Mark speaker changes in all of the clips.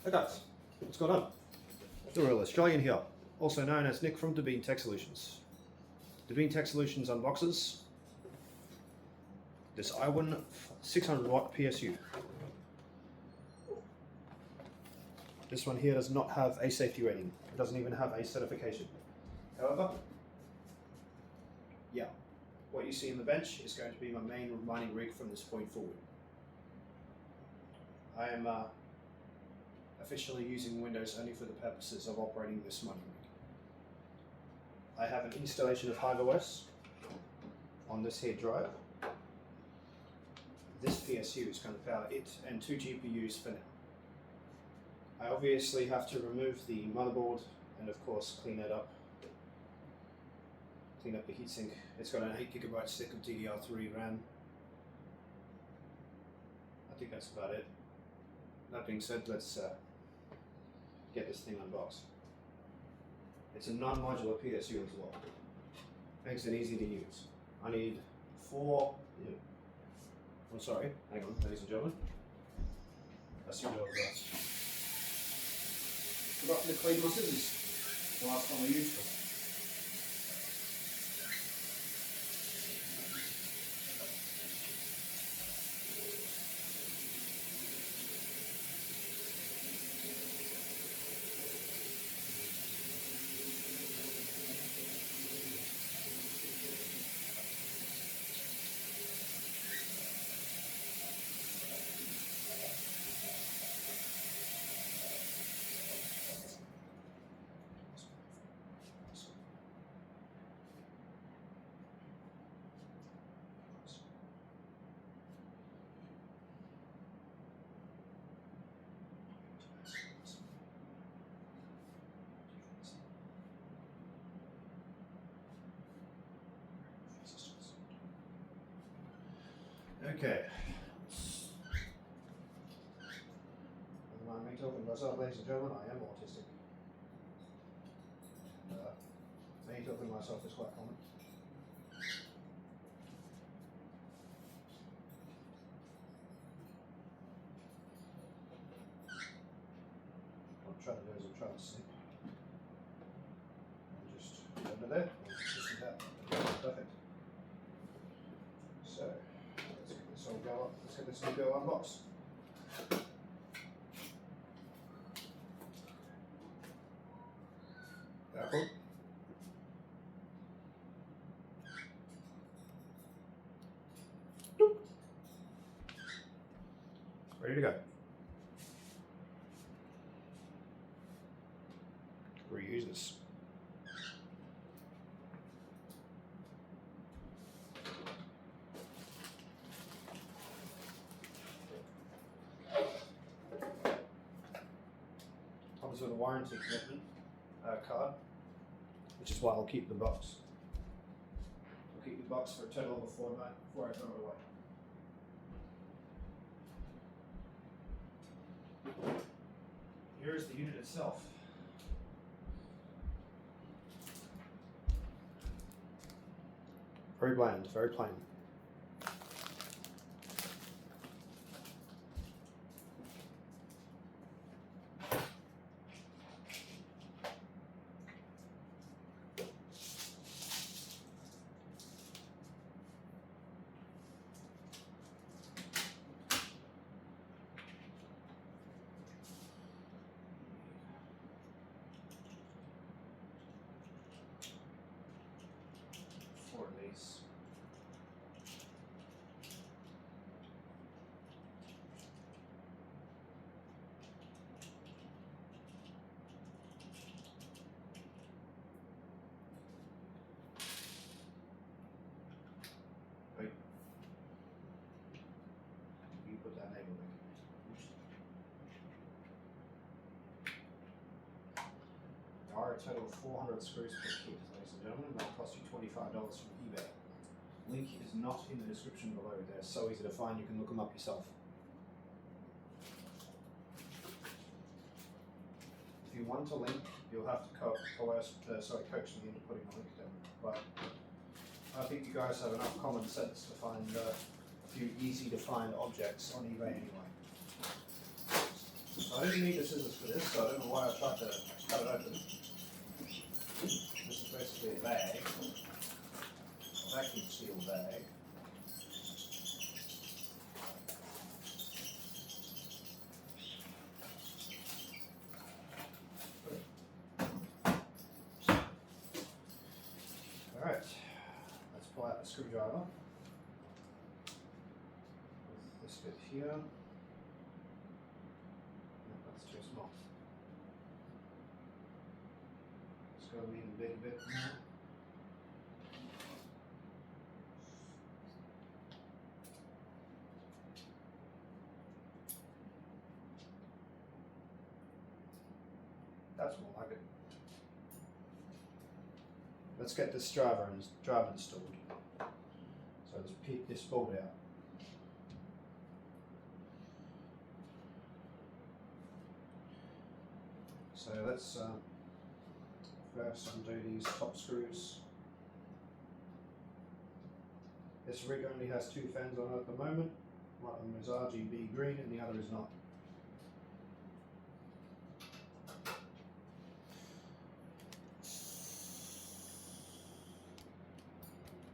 Speaker 1: Hey guys, what's going on? The real Australian here, also known as Nick from Devine Tech Solutions. Devine Tech Solutions unboxes this Aywun 600 watt PSU. This one here does not have a safety rating. It doesn't even have a certification. However, yeah, what you see in the bench is going to be my main mining rig from this point forward. I am officially using Windows only for the purposes of operating this mining rig. I have an installation of HiveOS on this here drive. This PSU is going to power it and 2 GPUs for now. I obviously have to remove the motherboard and of course clean it up. Clean up the heatsink. It's got an 8GB stick of DDR3 RAM. I think that's about it. That being said, let's get this thing unboxed. It's a non-modular PSU as well. Makes it easy to use. I need I'm sorry, hang on, ladies and gentlemen. Let's see what it does. Forgot to clean my scissors the last time I used them. Okay. Don't mind me talking to myself, ladies and gentlemen, I am autistic. Me talking to myself is quite common. What I'm trying to do is I'm trying to sleep. And just under there, just like that. Perfect. So, let's get this new go unboxed. Careful. Ready to go. Reuse this. Comes with a warranty commitment card, which is why I'll keep the box. I'll keep the box for a total of a fortnight before I throw it away. Here is the unit itself. Very bland, very plain. Four of these. Wait. You put that label in. There are a total of 400 screws per kit, ladies and gentlemen. That'll cost you $25 from eBay. Link is not in the description below. They're so easy to find, you can look them up yourself. If you want a link, you'll have to coax me into putting a link down. But I think you guys have enough common sense to find a few easy to find objects on eBay anyway. didn't need the scissors for this, so I don't know why I tried to cut it open. This is basically a bag, a vacuum seal bag. Alright, let's pull out the screwdriver with this bit here. No, that's too small. Let's go even big a bit more. That's more like it. Let's get this driver installed. So let's pick this bolt out. So let's first undo these top screws. This rig only has 2 fans on it at the moment. One of them is RGB green and the other is not.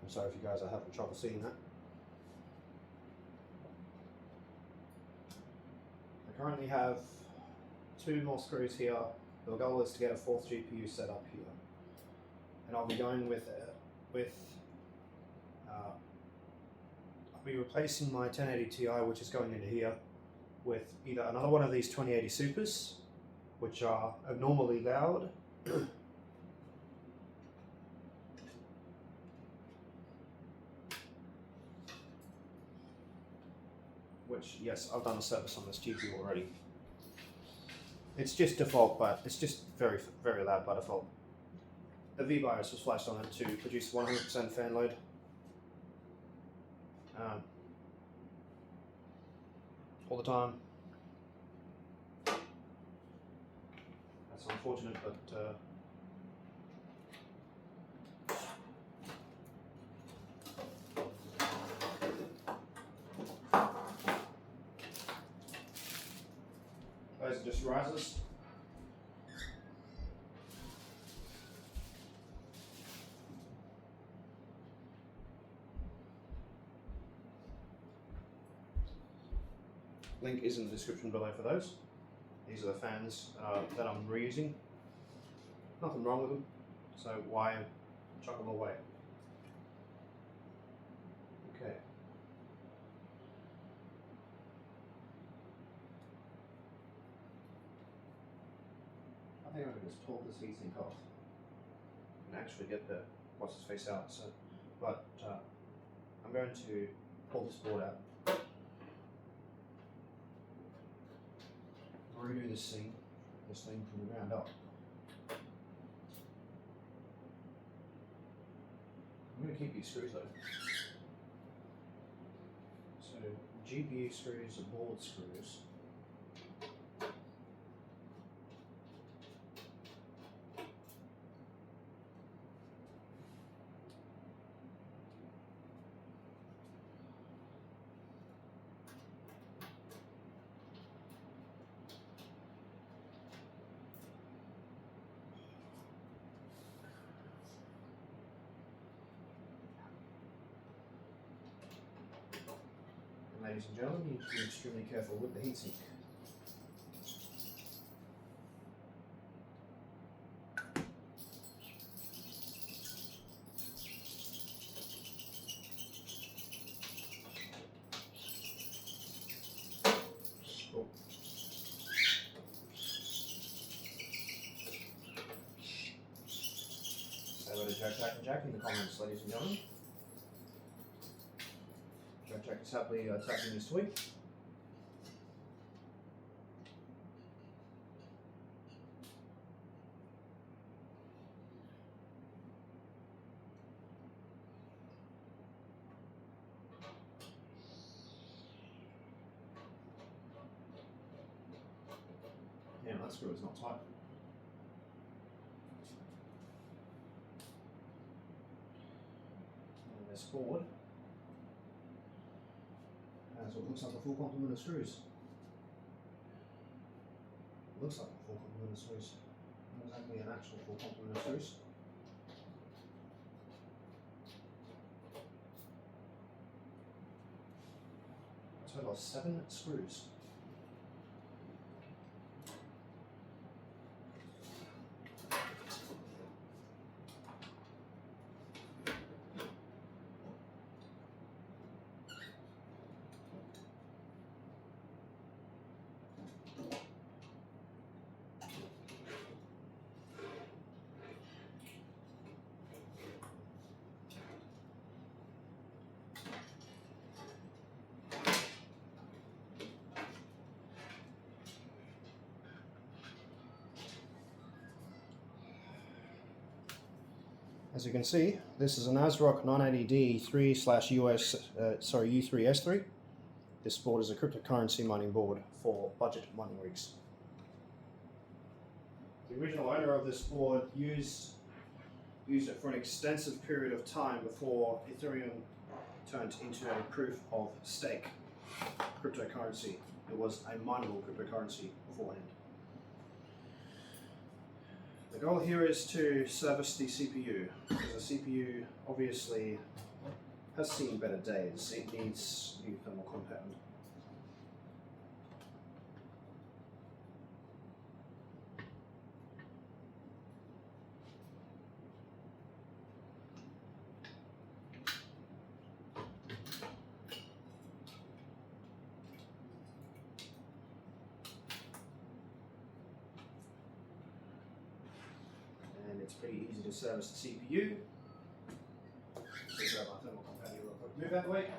Speaker 1: I'm sorry if you guys are having trouble seeing that. I currently have 2 more screws here. The goal is to get a 4th GPU set up here, and I'll be going with I'll be replacing my 1080 Ti, which is going into here, with either another one of these 2080 Supers, which are abnormally loud, which, yes, I've done a service on this GPU already. It's just default, but it's just very, very loud by default. The V-BIOS was flashed on it to produce 100% fan load. All the time. That's unfortunate, but those are just risers. Link is in the description below for those. These are the fans that I'm reusing. Nothing wrong with them, so why chuck them away? Okay. I think I can just pull this heatsink off and actually get the what's his face out. So, but I'm going to pull this board out. Redo this thing from the ground up. I'm going to keep these screws though. So GPU screws are board screws. Ladies and gentlemen, you need to be extremely careful with the heatsink. Cool. Say hello to Jack in the comments, ladies and gentlemen. Jack is happily tapping his toy. Yeah, that screw is not tight. And this board has what looks like a full complement of screws. Looks like a full complement of screws. Not exactly an actual full complement of screws. A total of 7 screws. As you can see, this is an AsRock 980D3/U3S3. This board is a cryptocurrency mining board for budget mining rigs. The original owner of this board used it for an extensive period of time before Ethereum turned into a proof of stake cryptocurrency. It was a mineable cryptocurrency beforehand. The goal here is to service the CPU, because the CPU obviously has seen better days. It needs new thermal compound. And it's pretty easy to service the CPU. So grab my thermal compound here real quick. Move that way.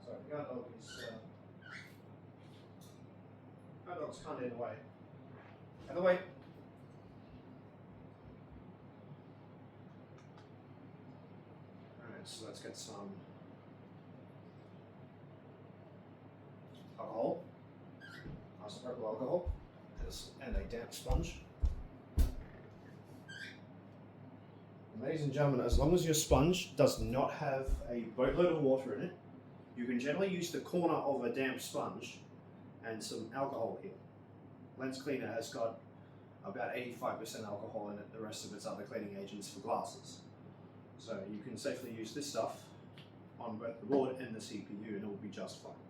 Speaker 1: Sorry, the guard dog is guard dog's kind of in the way. Out of the way. Alright, so let's get some alcohol. Isopropyl alcohol and a damp sponge. Ladies and gentlemen, as long as your sponge does not have a boatload of water in it, you can generally use the corner of a damp sponge and some alcohol here. Lens cleaner has got about 85% alcohol in it, the rest of it's other cleaning agents for glasses. So you can safely use this stuff on both the board and the CPU and it will be just fine.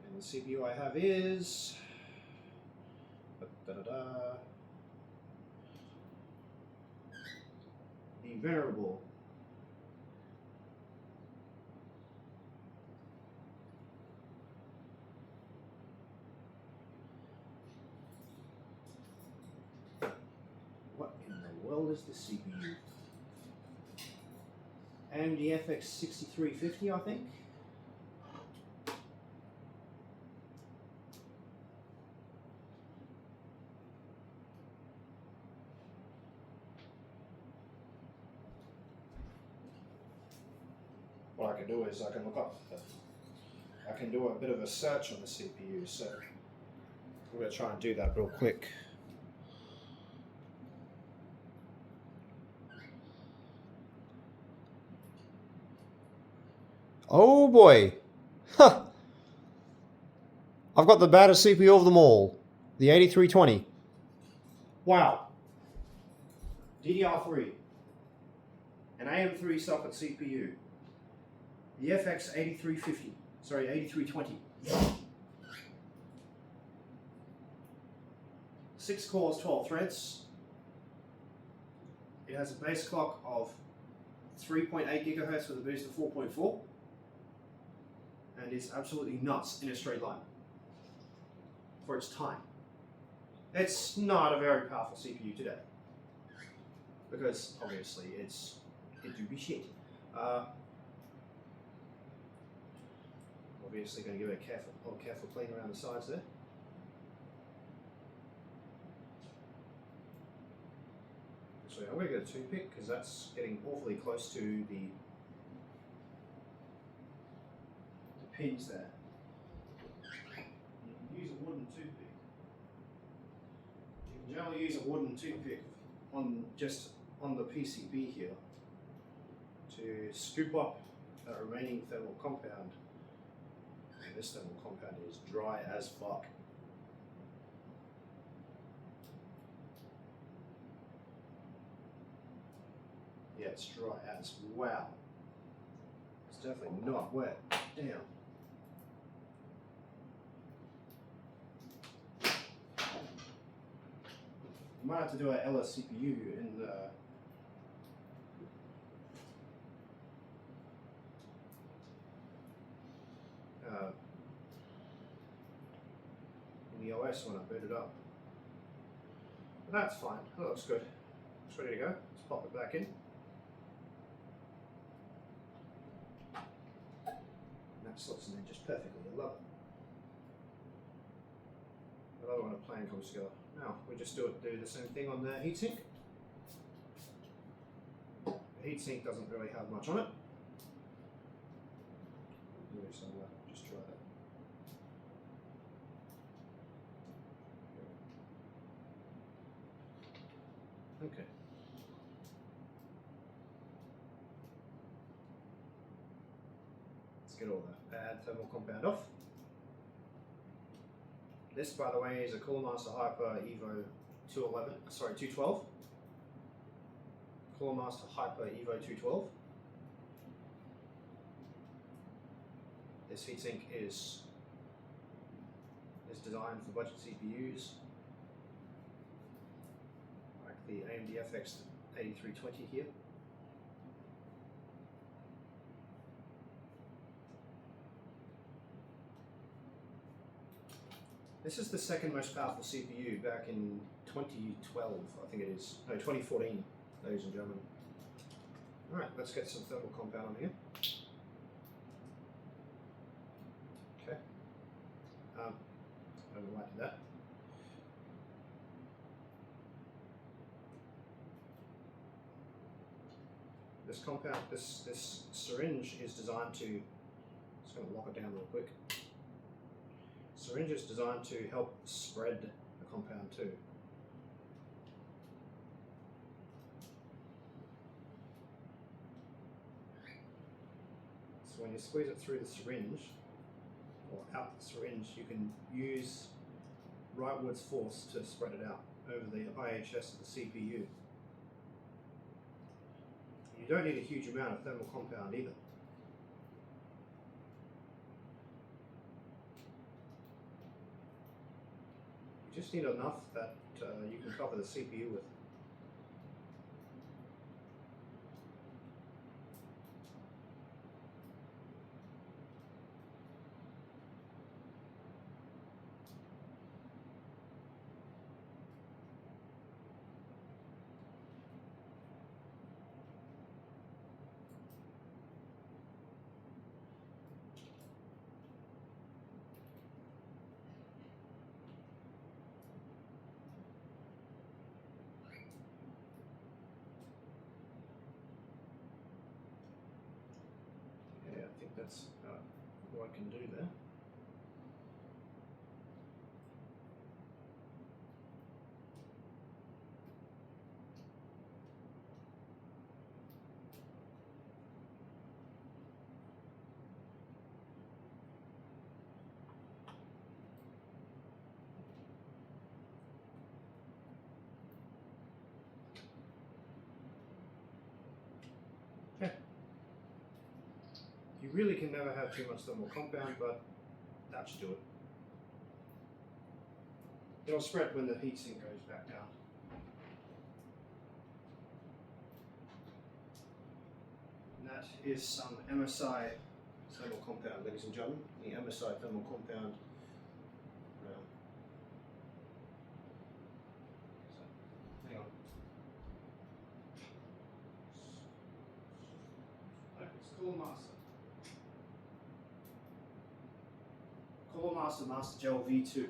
Speaker 1: And the CPU I have is the venerable what in the world is the CPU? AMD FX 6350, I think. What I can do is I can look up, I can do a bit of a search on the CPU, so I'm going to try and do that real quick. Oh boy! Huh! I've got the baddest CPU of them all, the 8320. Wow! DDR3, an AM3 socket CPU. The FX 8350, sorry, 8320. 6 cores, 12 threads. It has a base clock of 3.8 gigahertz with a boost of 4.4. And it's absolutely nuts in a straight line for its time. It's not a very powerful CPU today, because obviously it do be shit. Obviously going to give it a careful clean around the sides there. So I'm going to get a toothpick because that's getting awfully close to the pins there. You can use a wooden toothpick. You can generally use a wooden toothpick on the PCB here to scoop up that remaining thermal compound. And this thermal compound is dry as fuck. Yeah, it's dry as wow. It's definitely not wet. Damn. You might have to do an LS CPU in the OS when I boot it up. But that's fine. That looks good. It's ready to go. Let's pop it back in. That slots in there just perfectly. I love it. I love it when a plane comes together. Now we just do the same thing on the heatsink. The heatsink doesn't really have much on it. So just try that. Okay. Let's get all that bad thermal compound off. This, by the way, is a Coolmaster Hyper Evo 212. Coolmaster Hyper Evo 212. This heatsink is designed for budget CPUs, like the AMD FX 8320 here. This is the second most powerful CPU back in 2012, I think it is. No, 2014, ladies and gentlemen. Alright, let's get some thermal compound on here. Okay. I don't know why I did that. This compound, this syringe is designed to, just going to lock it down real quick. Syringe is designed to help spread the compound too. So when you squeeze it through the syringe, or out the syringe, you can use rightwards force to spread it out over the IHS of the CPU. You don't need a huge amount of thermal compound either. You just need enough that you can cover the CPU with. I think that's what I can do there. Okay. You really can never have too much thermal compound, but that should do it. It'll spread when the heatsink goes back down. And that is some MSI thermal compound, ladies and gentlemen. The MSI thermal compound. Hang on. It's Coolmaster Master Gel V2.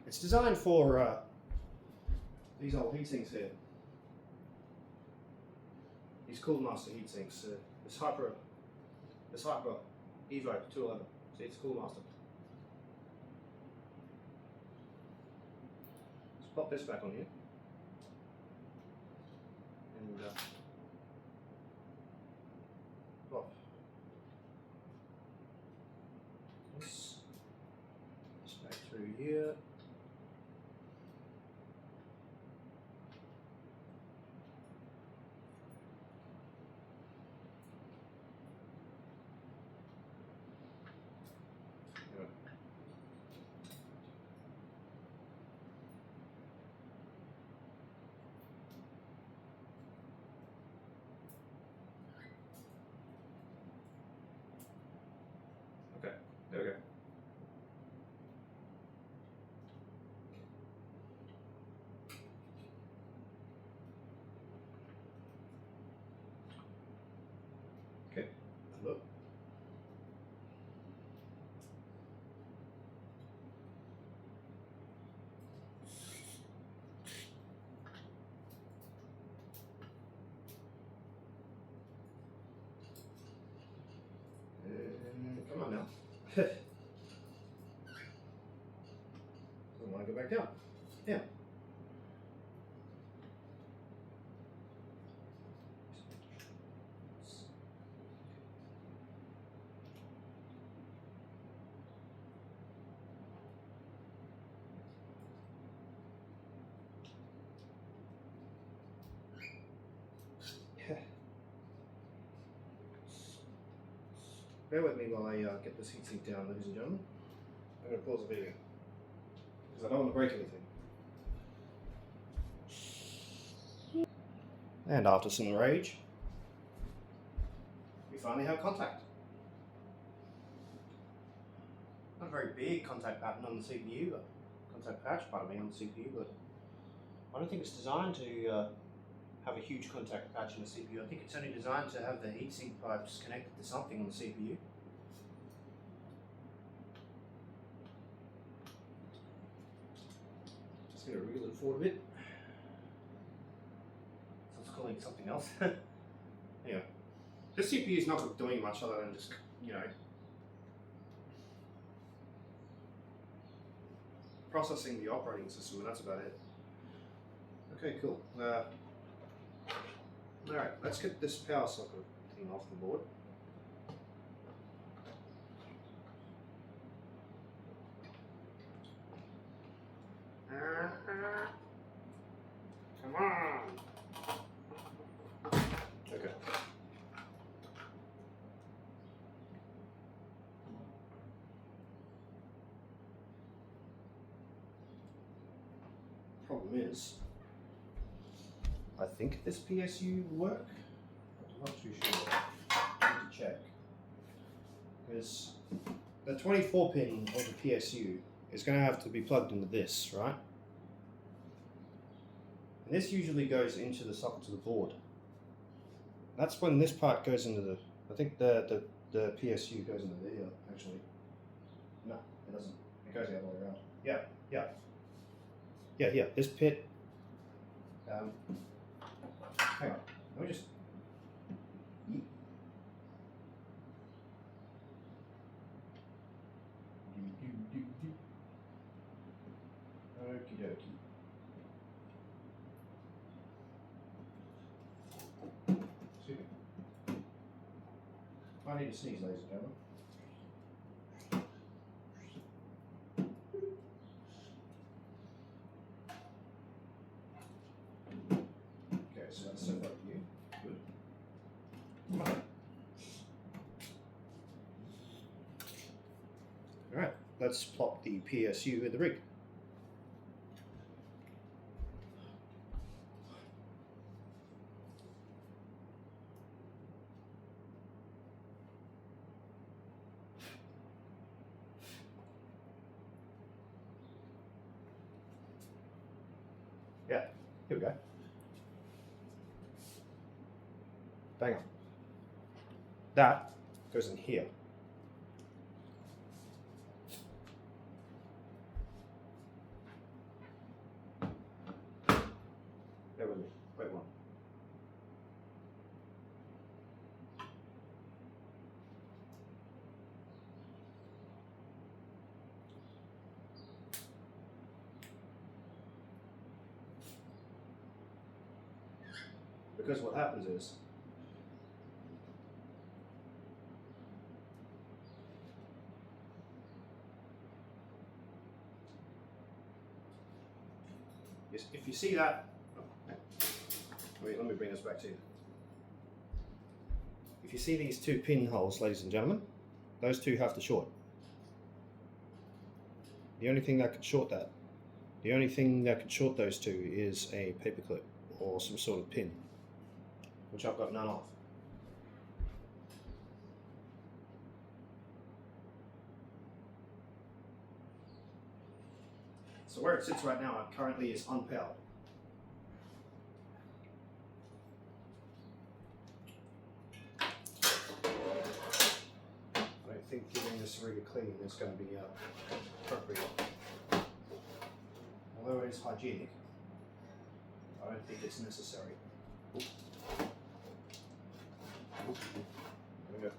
Speaker 1: It's designed for these old heatsinks here. These Coolmaster heatsinks. This Hyper Evo 211. See, it's Coolmaster. Let's pop this back on here. And Doesn't want to go back down. Yeah. Bear with me while I get this heatsink down, ladies and gentlemen. I'm going to pause the video because I don't want to break anything. And after some rage, we finally have contact. Not a very big contact pattern on the CPU, but contact patch, pardon me, on the CPU, but I don't think it's designed to have a huge contact patch in the CPU. I think it's only designed to have the heatsink pipes connected to something on the CPU. Just going to wriggle it forward a bit. So it's calling it something else. Anyway, this CPU is not doing much other than just, you know, processing the operating system, and that's about it. Okay, cool. Alright, let's get this power socket thing off the board. Come on! Okay. Problem is, I think this PSU will work. I'm not too sure. I need to check. Because the 24 pin of the PSU is going to have to be plugged into this, right? And this usually goes into the socket to the board. That's when this part goes into the, I think the PSU goes into there, actually. No, it doesn't. It goes the other way around. Yeah, yeah. Yeah, yeah, this pit. Hang on, let me just. Okie dokie. Excuse me. I need to sneeze, ladies and gentlemen. Okay, so that's set up here. Good. Come on. Alright, let's plop the PSU in the rig. Yeah, here we go. Bang on. That goes in here. Bear with me. Wait one. Because what happens is, if you see that, wait, let me bring this back to you. If you see these two pinholes, ladies and gentlemen, those two have to short. The only thing that could short that, the only thing that could short those two is a paperclip or some sort of pin, which I've got none of. So where it sits right now currently is unpowered. I don't think giving this rig a clean is going to be appropriate. Although it is hygienic, I don't think it's necessary. Oop. Oop. There we go.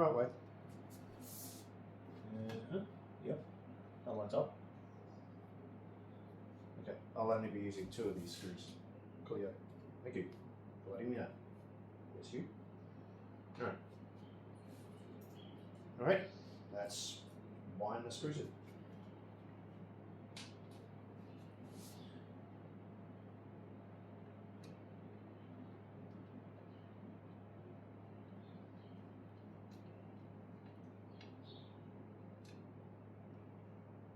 Speaker 1: right way.
Speaker 2: Yep, that lines up.
Speaker 1: Okay, I'll only be using 2 of these screws. Coolio. Thank you for letting me know. Yes, you. Alright. Alright, let's wind the screws in.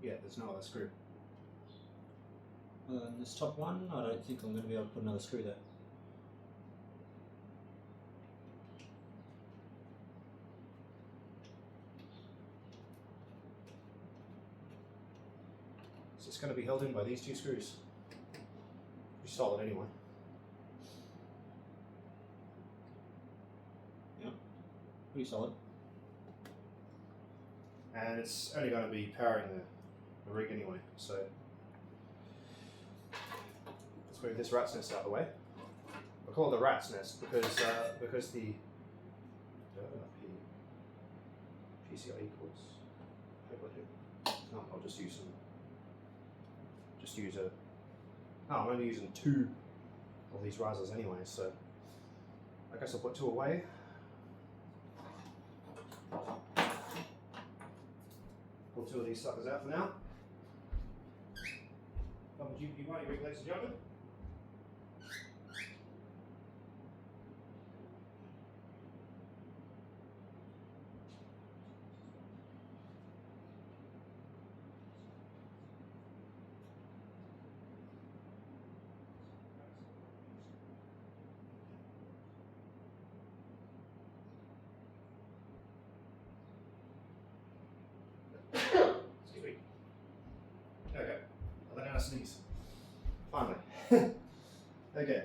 Speaker 1: Yeah, there's no other screw.
Speaker 2: This top one, I don't think I'm going to be able to put another screw there.
Speaker 1: So it's going to be held in by these 2 screws. Pretty solid anyway.
Speaker 2: Yep, pretty solid.
Speaker 1: And it's only going to be powering the rig anyway, so let's move this rat's nest out of the way. I call it the rat's nest because the PCIe cords. No, I'll just use some. Just use a. No, I'm only using 2 of these risers anyway, so I guess I'll put 2 away. Pull 2 of these suckers out for now. Double GP money rig, ladies and gentlemen. Excuse me. There we go. I let out a sneeze. Finally. Okay.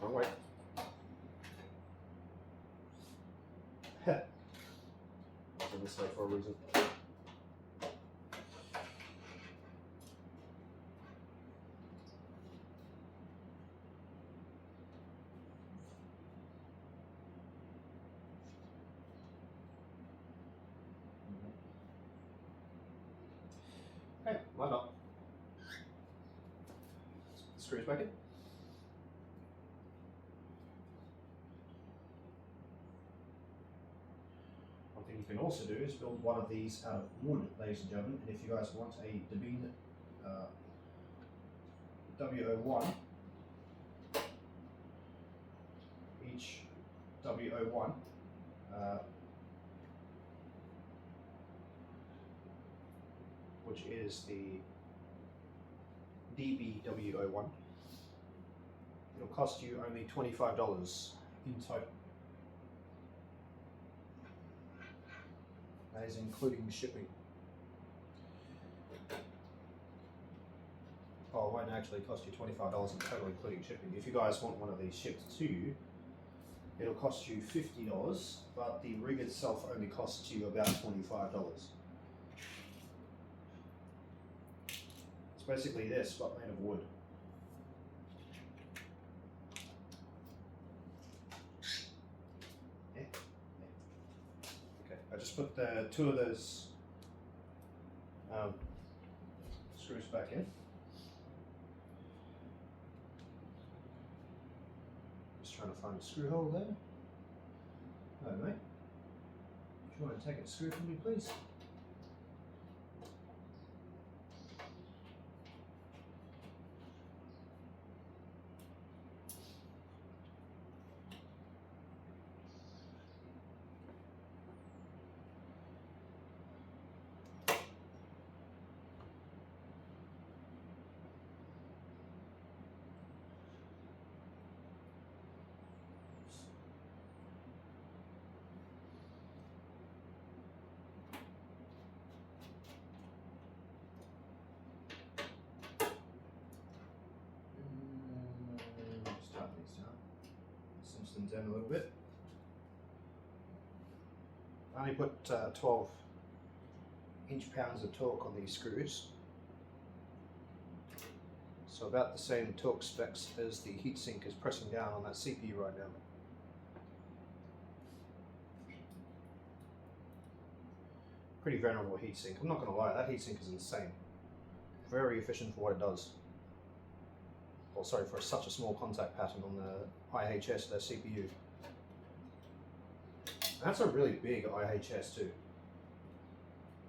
Speaker 1: Wrong way. It's in this way for a reason. Okay, lined up. Screws back in. One thing you can also do is build one of these out of wood, ladies and gentlemen. And if you guys want a Devine W01, each W01 which is the DBW01. It'll cost you only $25 in total. That is including shipping. Oh, it won't actually cost you $25 in total, including shipping. If you guys want one of these shipped to you, it'll cost you $50, but the rig itself only costs you about $25. It's basically this, but made of wood. Yeah. Okay, I just put the 2 of those screws back in. Just trying to find a screw hole there. Hello, mate. Do you want to take a screw from me, please? Just tighten these down. Cinch them down a little bit. I only put 12 inch-pounds of torque on these screws. So about the same torque specs as the heatsink is pressing down on that CPU right now. Pretty venerable heatsink. I'm not going to lie, that heatsink is insane. Very efficient for what it does. Well, sorry, for such a small contact pattern on the IHS, their CPU. And that's a really big IHS too.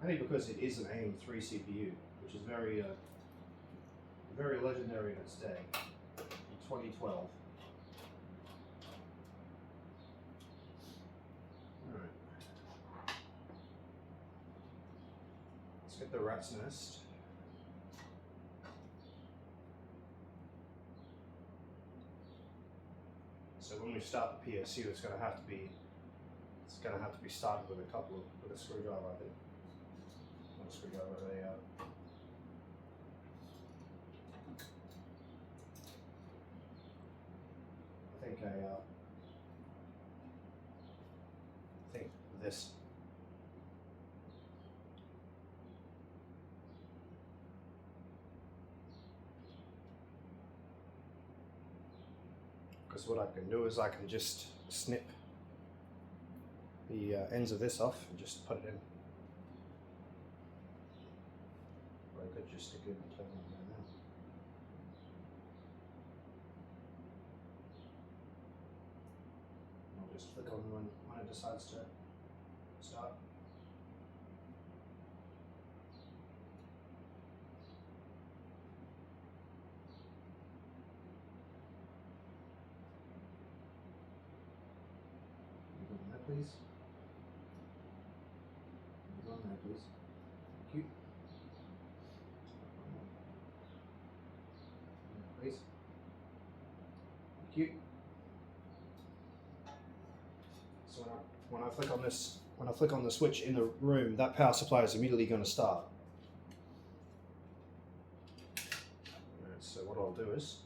Speaker 1: Only because it is an AM3 CPU, which is very, very legendary in its day, in 2012. Alright. Let's get the rat's nest. So when we start the PSU, it's going to have to be started with a screwdriver, I think. Not a screwdriver, I think this. Because what I can do is I can just snip the ends of this off and just put it in. Or I could just stick it and turn it on now. I'll just flick on when it decides to start. Please. On there, please. Thank you. Please. Thank you. So when I flick on the switch in the room, that power supply is immediately going to start. Alright, so what I'll do is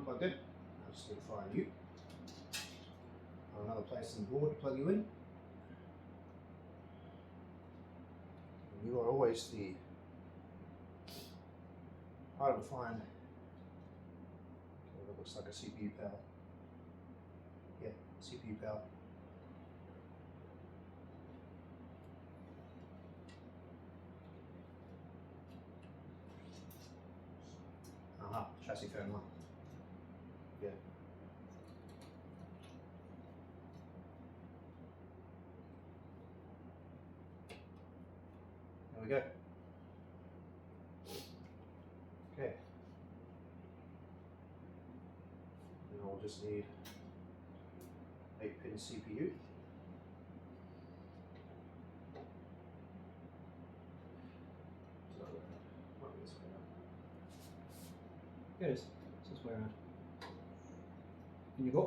Speaker 1: plugged in. I'll just need to find you. Another place on the board to plug you in. And you are always the harder to find. Okay, that looks like a CPU power. Yeah, CPU power. Aha, chassis fan 1. Yeah. There we go. Okay. Now we'll just need 8-pin CPU.
Speaker 2: Here it is. It's this way around. Can you go?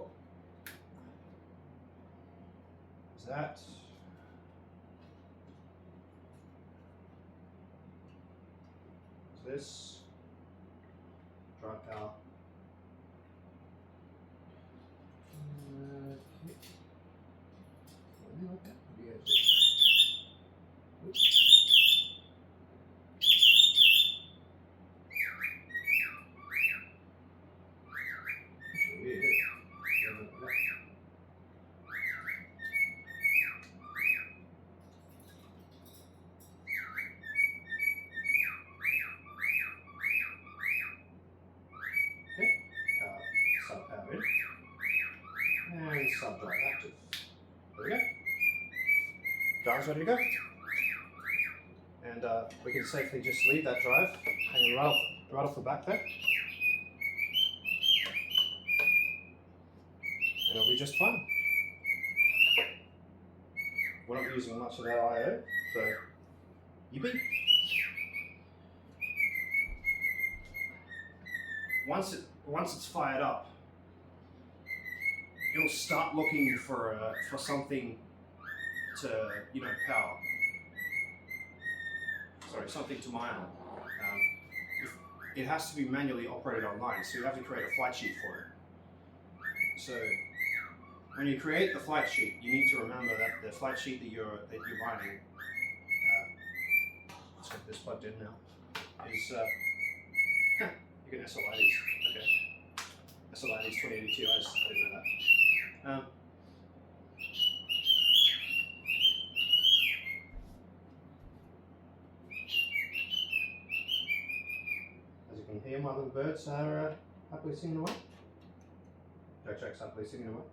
Speaker 1: Is that? Is this? Drive power. Sub drive active. There we go. Drive's ready to go. And we can safely just leave that drive hanging right off the back there. and it'll be just fine. We're not using much of that I/O, so yippee. Once it's fired up, it'll start looking for something to power. Sorry, something to mine on. It has to be manually operated online, so you have to create a flight sheet for it. So when you create the flight sheet, you need to remember that the flight sheet that you're mining, let's get this plugged in now, is you can SLI these. Okay, SLI these 2080 Ti's. I didn't know that. As you can hear, my little birds are happily singing away. Jack's happily singing away.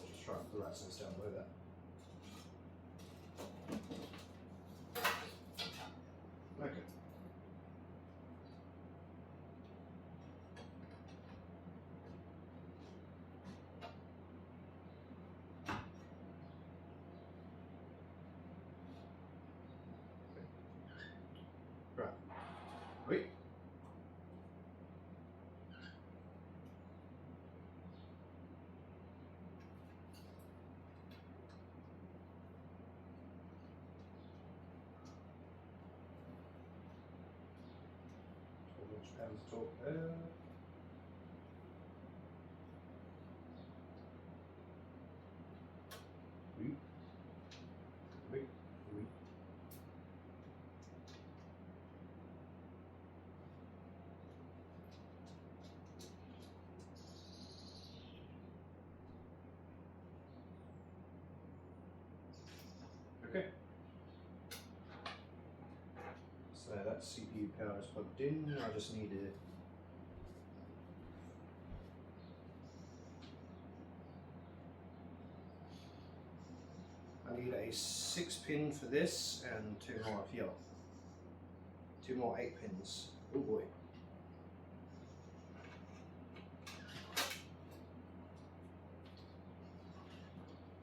Speaker 1: I'll just try and put the rat's nest down below that. Okay. Right. Wait. Which patterns to talk there? Wait. Wait. Wait. Okay. So that CPU power is plugged in. I just need to a 6-pin for this and 2 more here. 2 more 8 pins. Oh boy.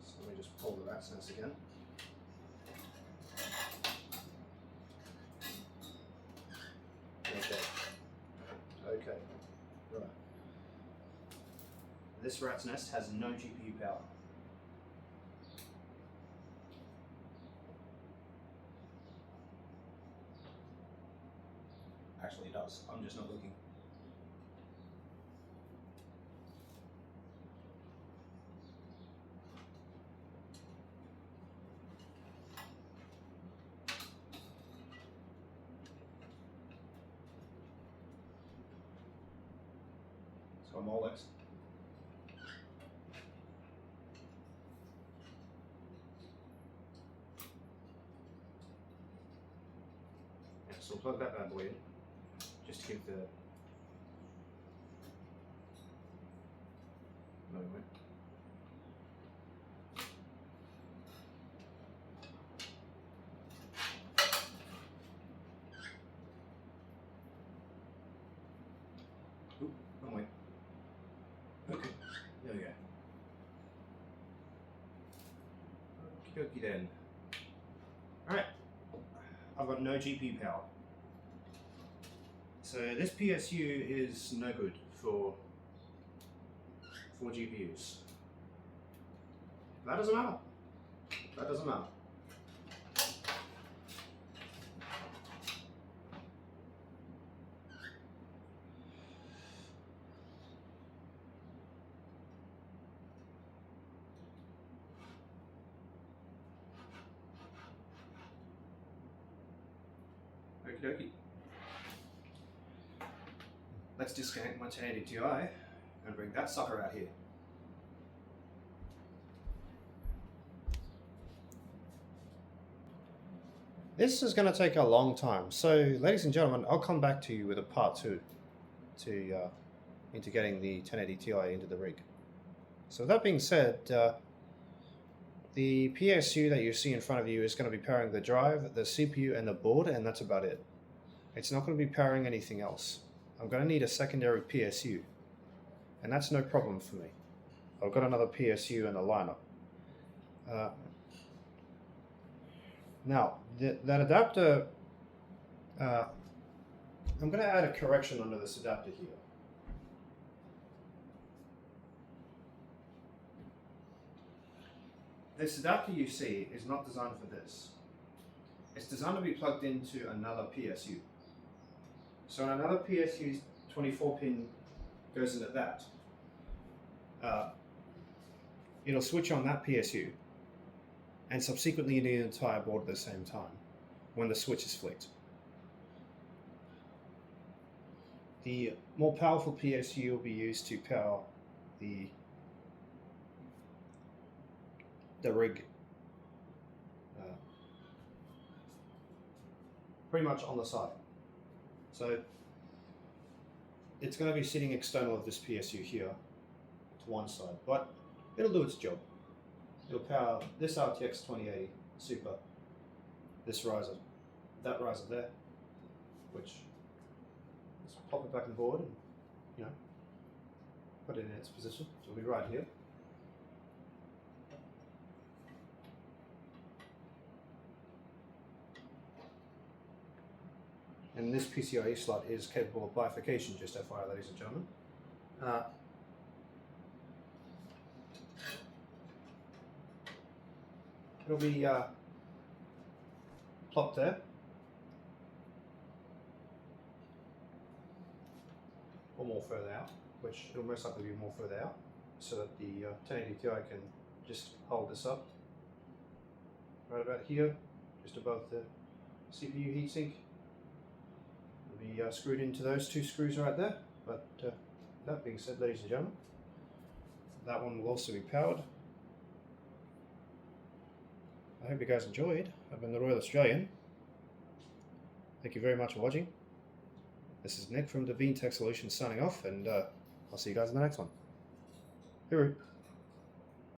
Speaker 1: So let me just pull the rat's nest again. Okay, right. This rat's nest has no GPU power. Actually, it does. I'm just not looking. So I'm all X. Yeah, so we'll plug that bad boy in, just to give the moment. Oop, wrong way. Okay, there we go. Okie dokie then. Alright, I've got no GPU power. So this PSU is no good for GPUs. That doesn't matter. That doesn't matter. Okie dokie. Let's disconnect my 1080 Ti and bring that sucker out here. This is going to take a long time, so ladies and gentlemen, I'll come back to you with a part 2 into getting the 1080 Ti into the rig. So with that being said, the PSU that you see in front of you is going to be powering the drive, the CPU, and the board, and that's about it. It's not going to be powering anything else. I'm going to need a secondary PSU. and that's no problem for me. I've got another PSU in the lineup. Now, that adapter, I'm going to add a correction under this adapter here. This adapter you see is not designed for this. It's designed to be plugged into another PSU. So when another PSU's 24-pin goes into that, it'll switch on that PSU and subsequently the entire board at the same time when the switch is flicked. The more powerful PSU will be used to power the rig pretty much on the side. So it's going to be sitting external of this PSU here to one side, but it'll do its job. It'll power this RTX 2080 Super, this riser, that riser there, which let's pop it back on the board and, you know, put it in its position. So it'll be right here. And this PCIe slot is capable of bifurcation, just FYI, ladies and gentlemen. It'll be plopped there. Or more further out, which it'll most likely be more further out, so that the 1080 Ti can just hold this up. Right about here, just above the CPU heatsink. Be screwed into those two screws right there. But that being said, ladies and gentlemen, that one will also be powered. I hope you guys enjoyed. I've been the Royal Australian. Thank you very much for watching. This is Nick from Devine Tech Solutions signing off, and I'll see you guys in the next one. Hooroo.